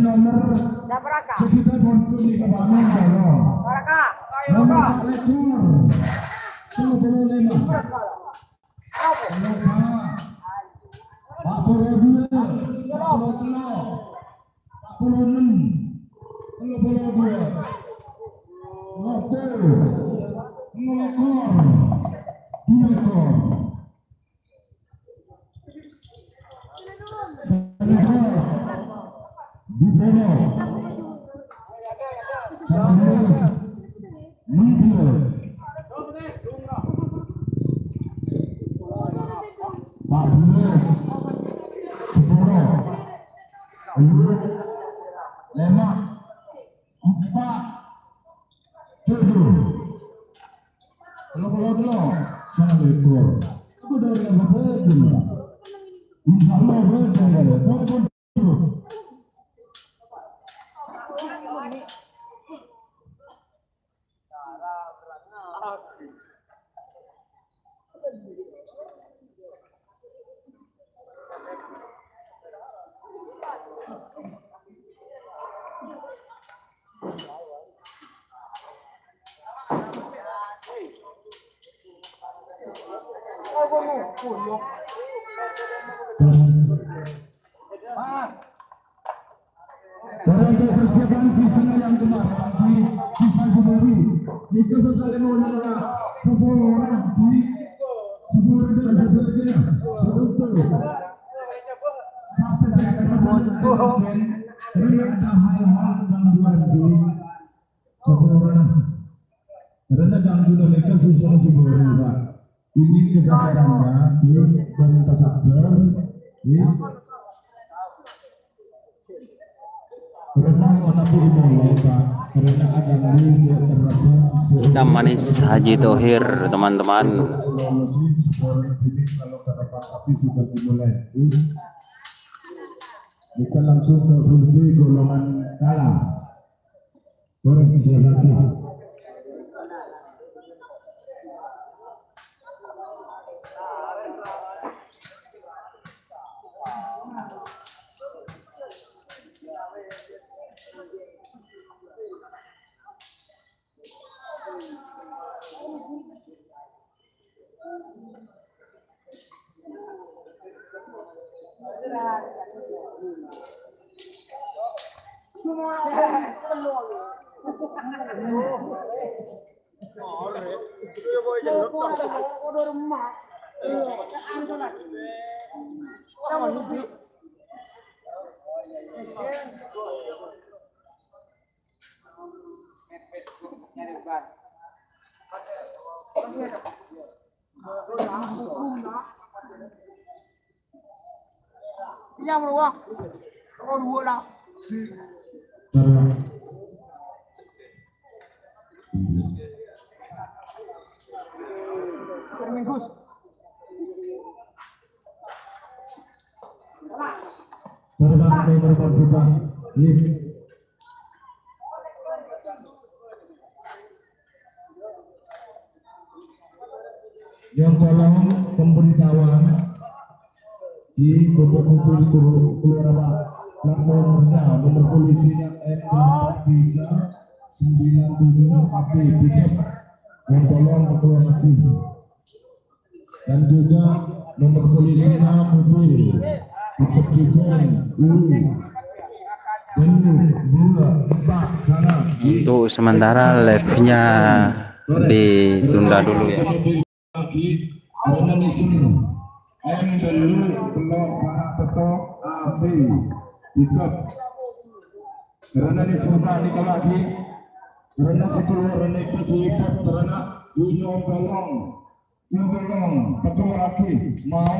Nomor sekitar konstruksi kebanyakan kalau nomor lekor 75 42 Untuk persiapan sisanya yang kemarin di sisa Februari itu saling menolak 10 orang di 10 dan sebagainya sebentar sampai saya akan ada hal-hal gangguan di 10 orang karena gangguan mereka sisa Februari Pak ini kesadarannya di pemerintah sabar di Hitam manis Haji Thohir, teman-teman. Kita langsung ke golongan kalah. Yang tolong pemberitahuan di kumpul-kumpul keluar nomornya, nomor polisinya M397 AB pickup yang tolong keluar lagi, dan juga nomor polisinya mobil pickup juga Untuk sementara live-nya ditunda dulu ya. karena di sini M dulu telok sangat tetok AB pickup karena di suka di lagi karena si keluar mereka hijab karena nyong tolong pekeluar lagi mau